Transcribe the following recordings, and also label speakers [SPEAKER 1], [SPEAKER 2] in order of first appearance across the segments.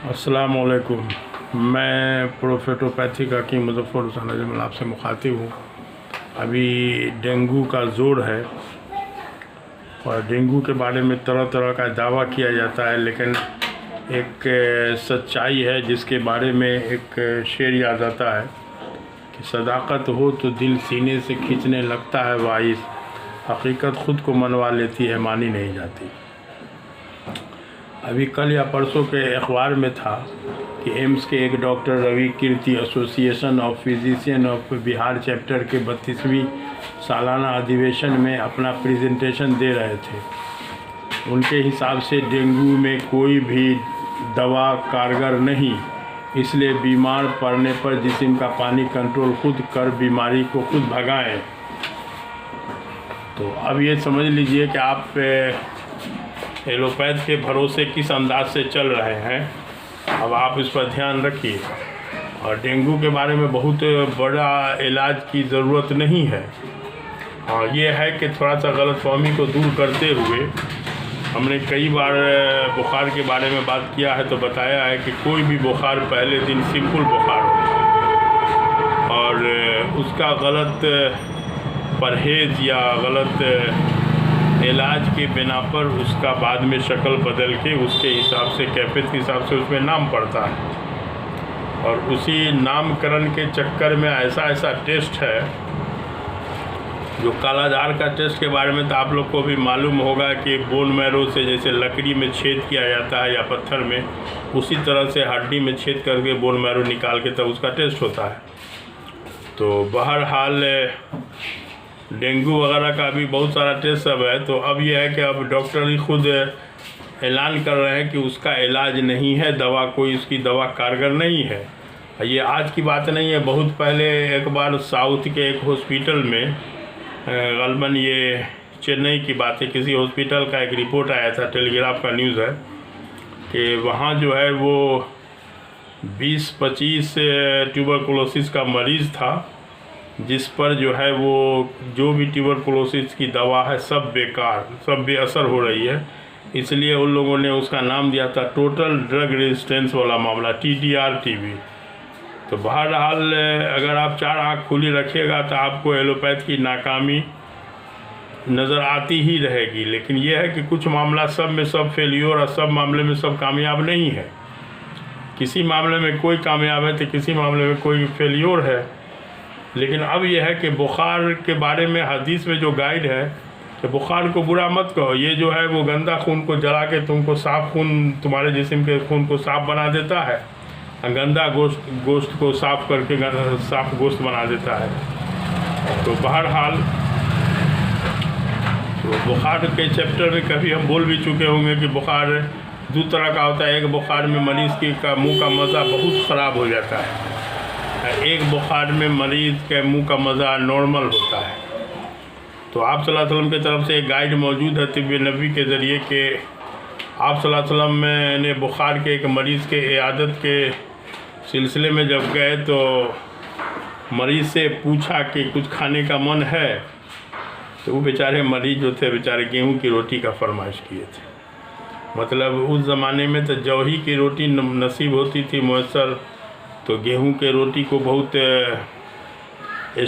[SPEAKER 1] अस्सलामुअलैकुम। मैं प्रोफेटोपैथिक हकीम मुज़फ़्फ़र हुसैन अजमल आपसे मुखातिब हूँ। अभी डेंगू का ज़ोर है और डेंगू के बारे में तरह तरह का दावा किया जाता है, लेकिन एक सच्चाई है जिसके बारे में एक शेर याद आता है कि सदाकत हो तो दिल सीने से खींचने लगता है वाइस, हकीकत ख़ुद को मनवा लेती है मानी नहीं जाती। अभी कल या परसों के अखबार में था कि एम्स के एक doctor Ravi Kirti association of physician of Bihar chapter के 32वीं सालाना अधिवेशन में अपना प्रेजेंटेशन दे रहे थे। उनके हिसाब से डेंगू में कोई भी दवा कारगर नहीं, इसलिए बीमार पड़ने पर जिस्म का पानी कंट्रोल खुद कर बीमारी को खुद भगाएं। तो अब ये समझ लीजिए कि आप एलोपैथ के भरोसे किस अंदाज से चल रहे हैं। अब आप इस पर ध्यान रखिए। और डेंगू के बारे में बहुत बड़ा इलाज की ज़रूरत नहीं है। और ये है कि थोड़ा सा गलतफहमी को दूर करते हुए हमने कई बार बुखार के बारे में बात किया है, तो बताया है कि कोई भी बुखार पहले दिन सिंपल बुखार हो और उसका गलत परहेज़ या गलत इलाज के बिना पर उसका बाद में शक्ल बदल के उसके हिसाब से कैफियत के हिसाब से उसमें नाम पड़ता है। और उसी नामकरण के चक्कर में ऐसा टेस्ट है जो कालाजार का टेस्ट के बारे में तो आप लोग को भी मालूम होगा कि बोन मैरो से जैसे लकड़ी में छेद किया जाता है या पत्थर में, उसी तरह से हड्डी में छेद करके बोन मैरो निकाल के तब उसका टेस्ट होता है। तो बहरहाल डेंगू वगैरह का भी बहुत सारा टेस्ट सब है। तो अब यह है कि अब डॉक्टर ही खुद ऐलान कर रहे हैं कि उसका इलाज नहीं है, दवा कोई उसकी दवा कारगर नहीं है। ये आज की बात नहीं है, बहुत पहले एक बार साउथ के एक हॉस्पिटल में गलबन ये चेन्नई की बात है, किसी हॉस्पिटल का एक रिपोर्ट आया था, टेलीग्राफ का न्यूज़ है कि वहाँ जो है वो 20-25 ट्यूबरकुलोसिस का मरीज़ था, जिस पर जो है वो जो भी ट्यूबरकुलोसिस की दवा है सब बेकार, सब बेअसर हो रही है। इसलिए उन लोगों ने उसका नाम दिया था टोटल ड्रग रेजिस्टेंस वाला मामला, TDR-TB। तो बहरहाल अगर आप चार आँख खुली रखिएगा तो आपको एलोपैथ की नाकामी नज़र आती ही रहेगी। लेकिन यह है कि कुछ मामला सब में सब फेलियर और सब मामले में सब कामयाब नहीं है। किसी मामले में कोई कामयाब है तो किसी मामले में कोई फेलियर है। लेकिन अब यह है कि बुखार के बारे में हदीस में जो गाइड है कि बुखार को बुरा मत कहो, ये जो है वो गंदा खून को जला के तुमको साफ़ खून, तुम्हारे जिस्म के खून को साफ़ बना देता है, गंदा गोश्त को साफ़ करके साफ़ गोश्त बना देता है। तो बहरहाल तो बुखार के चैप्टर में कभी हम बोल भी चुके होंगे कि बुखार दो तरह का होता है। एक बुखार में मरीज़ की मुँह का मज़ा बहुत ख़राब हो जाता है, एक बुखार में मरीज़ के मुंह का मज़ा नॉर्मल होता है। तो आप सल्लल्लाहु अलैहि वसल्लम की तरफ से एक गाइड मौजूद है तिब्बे नबी के ज़रिए कि आप सल्लल्लाहु अलैहि वसल्लम ने बुखार के एक मरीज़ के इयादत के सिलसिले में जब गए तो मरीज़ से पूछा कि कुछ खाने का मन है, तो वो बेचारे मरीज़ जो थे बेचारे गेहूं की रोटी का फरमाइश किए थे। मतलब उस ज़माने में तो जौ ही की रोटी नसीब होती थी मुयस्सर, तो गेहूं के रोटी को बहुत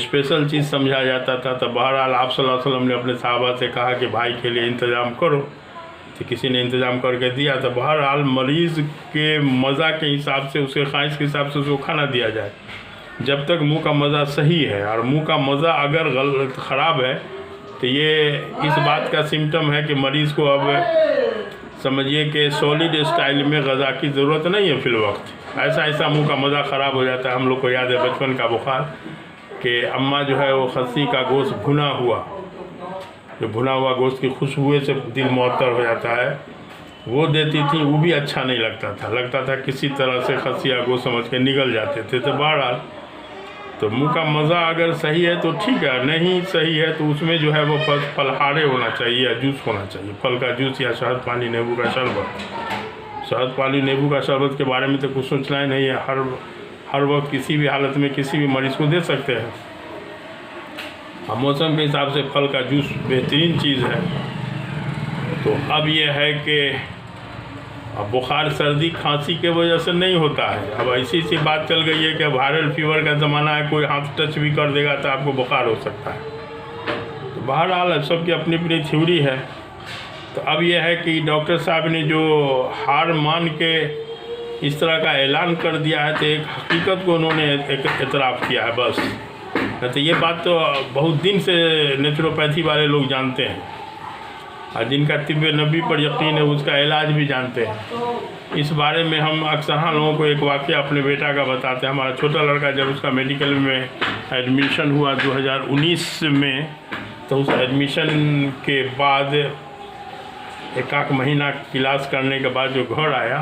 [SPEAKER 1] स्पेशल चीज़ समझा जाता था। तो बहरहाल आप सल्लल्लाहु अलैहि वसल्लम ने अपने साहबा से कहा कि भाई के लिए इंतज़ाम करो, तो किसी ने इंतज़ाम करके दिया। तो बहरहाल मरीज़ के मज़ा के हिसाब से, उसके ख्वाहिश के हिसाब से उसको खाना दिया जाए, जब तक मुंह का मज़ा सही है। और मुंह का मज़ा अगर गलत ख़राब है तो ये इस बात का सिम्टम है कि मरीज़ को अब समझिए कि सॉलिड स्टाइल में ग़ज़ा की ज़रूरत नहीं है फ़िलवक्त। ऐसा मुंह का मज़ा ख़राब हो जाता है। हम लोग को याद है बचपन का बुखार कि अम्मा जो है वो खस्सी का गोश्त भुना हुआ, जो भुना हुआ गोश्त की खुशबू से दिल मुअत्तर हो जाता है, वो देती थी। वो भी अच्छा नहीं लगता था किसी तरह से खस्सी का गोश्त समझ के निगल जाते थे। तो बहरहाल तो मुंह का मज़ा अगर सही है तो ठीक है, नहीं सही है तो उसमें जो है वो फलहारे होना चाहिए या जूस होना चाहिए, फल का जूस या शहद पानी नींबू का शरबत। शहद पानी नींबू का शरबत के बारे में तो कुछ सोचना ही नहीं है, हर वक्त किसी भी हालत में किसी भी मरीज़ को दे सकते हैं। अब मौसम के हिसाब से फल का जूस बेहतरीन चीज़ है। तो अब ये है कि अब बुखार सर्दी खांसी के वजह से नहीं होता है। अब ऐसी सी बात चल गई है कि वायरल फीवर का ज़माना है, कोई हाथ टच भी कर देगा तो आपको बुखार हो सकता है। तो बहरहाल सबकी अपनी अपनी थ्योरी है। तो अब यह है कि डॉक्टर साहब ने जो हार मान के इस तरह का ऐलान कर दिया है, तो एक हकीकत को उन्होंने एक एतराफ़ किया है बस। तो ये बात तो बहुत दिन से नेचुरोपैथी वाले लोग जानते हैं, और जिनका तिब्बे नबी पर यकीन है उसका इलाज भी जानते हैं। इस बारे में हम अक्सर लोगों को एक वाक़या अपने बेटा का बताते हैं। हमारा छोटा लड़का जब उसका मेडिकल में एडमिशन हुआ 2019 में, तो उस एडमिशन के बाद एक महीना क्लास करने के बाद जो घर आया,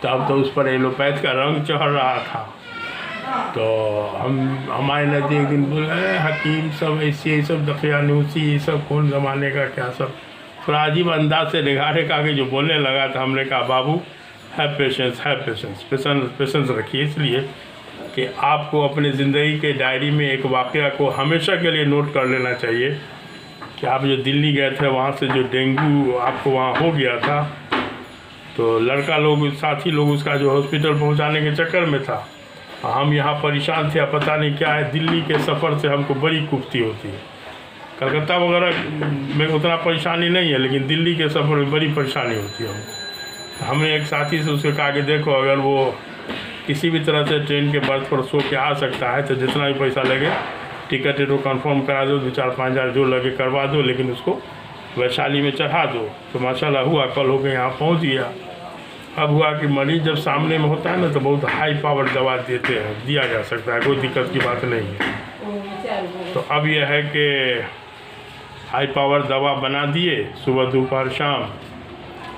[SPEAKER 1] तब तो उस पर एलोपैथ का रंग चढ़ रहा था। तो हमारे नज़दीक दिन बोले हकीम सब ऐसे सब दखियानूसी ये सब कौन ज़माने का क्या सब, थोड़ा अजीब अंदाज से निगारे का के जो बोलने लगा था। हमने कहा बाबू हैव पेशेंस रखिए, इसलिए कि आपको अपने ज़िंदगी के डायरी में एक वाक़या को हमेशा के लिए नोट कर लेना चाहिए कि आप जो दिल्ली गए थे वहाँ से जो डेंगू आपको वहाँ हो गया था, तो लड़का लोग साथी लोग उसका जो हॉस्पिटल पहुँचाने के चक्कर में था, हम यहाँ परेशान थे। पता नहीं क्या है, दिल्ली के सफ़र से हमको बड़ी कुफ्ती होती है। कलकत्ता वगैरह में उतना परेशानी नहीं है, लेकिन दिल्ली के सफ़र में बड़ी परेशानी होती है हमको। हमने एक साथी से उसके कहा कि देखो अगर वो किसी भी तरह से ट्रेन के बर्थ पर सो के आ सकता है तो जितना भी पैसा लगे टिकट तो कंफर्म करा दो, 2-4-5 हज़ार जो लगे करवा दो, लेकिन उसको वैशाली में चढ़ा दो। तो माशाल्लाह हुआ, कल हो के यहाँ पहुँच गया। अब हुआ कि मरीज़ जब सामने में होता है ना, तो बहुत हाई पावर दवा देते हैं, दिया जा सकता है, कोई दिक्कत की बात नहीं है। तो अब यह है कि हाई पावर दवा बना दिए सुबह दोपहर शाम,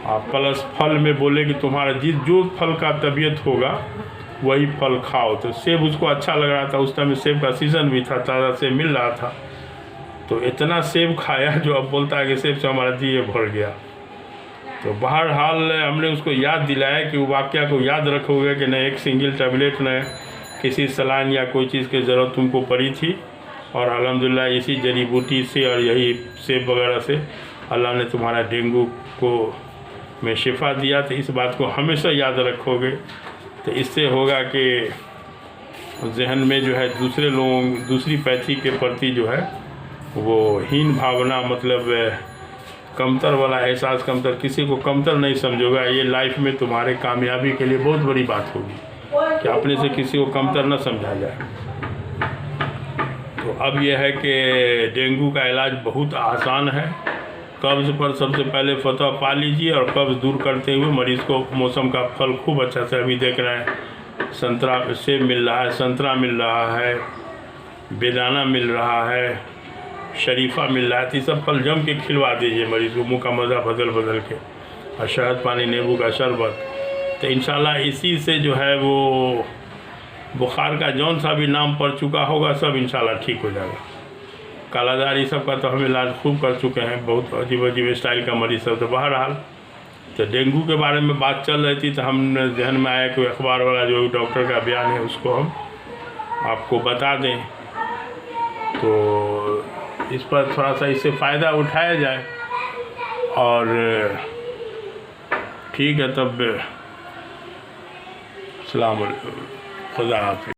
[SPEAKER 1] और प्लस फल में बोले कि तुम्हारा जो फल का तबीयत होगा वही फल खाओ। तो सेब उसको अच्छा लग रहा था, उस टाइम सेब का सीज़न भी था, ताज़ा सेब मिल रहा था। तो इतना सेब खाया जो अब बोलता है कि सेब से हमारा जी भर गया। तो बहरहाल हमने उसको याद दिलाया कि वो वाक़या को याद रखोगे कि न एक सिंगल टैबलेट न किसी सलाइन या कोई चीज़ की ज़रूरत तुमको पड़ी थी, और अल्हम्दुलिल्लाह इसी जड़ी बूटी से और यही सेब वगैरह से अल्लाह ने तुम्हारा डेंगू को में शिफा दिया। तो इस बात को हमेशा याद रखोगे, तो इससे होगा कि जहन में जो है दूसरे लोगों दूसरी पैथी के प्रति जो है वो हीन भावना, मतलब कमतर वाला एहसास, कमतर किसी को कमतर नहीं समझोगा। ये लाइफ में तुम्हारे कामयाबी के लिए बहुत बड़ी बात होगी कि अपने से किसी को कमतर न समझा जाए। तो अब यह है कि डेंगू का इलाज बहुत आसान है। कब्ज़ पर सबसे पहले फतह पा लीजिए, और कब्ज़ दूर करते हुए मरीज़ को मौसम का फल खूब अच्छा से अभी देख रहे हैं, संतरा सेब मिल रहा है, संतरा मिल रहा है, बेदाना मिल रहा है, शरीफा मिल रहा है। तो सब फल जम के खिलवा दीजिए मरीज़ को, मुँह का मज़ा बदल के, और शहद पानी नींबू का शरबत। तो इंशाल्लाह इसी से जो है वो बुखार का जौन सा भी नाम पड़ चुका होगा सब इंशाल्लाह ठीक हो जाएगा। कालाजारी सब का तो हम इलाज खूब कर चुके हैं, बहुत अजीब अजीब स्टाइल का मरीज़ सब। तो बहरहाल तो डेंगू के बारे में बात चल रही थी, तो हम जहन में आया कि अखबार वाला जो डॉक्टर का बयान है उसको हम आपको बता दें, तो इस पर थोड़ा सा इससे फ़ायदा उठाया जाए। और ठीक है, तब अस्सलाम वालेकुम, खुदा हाफ़िज़।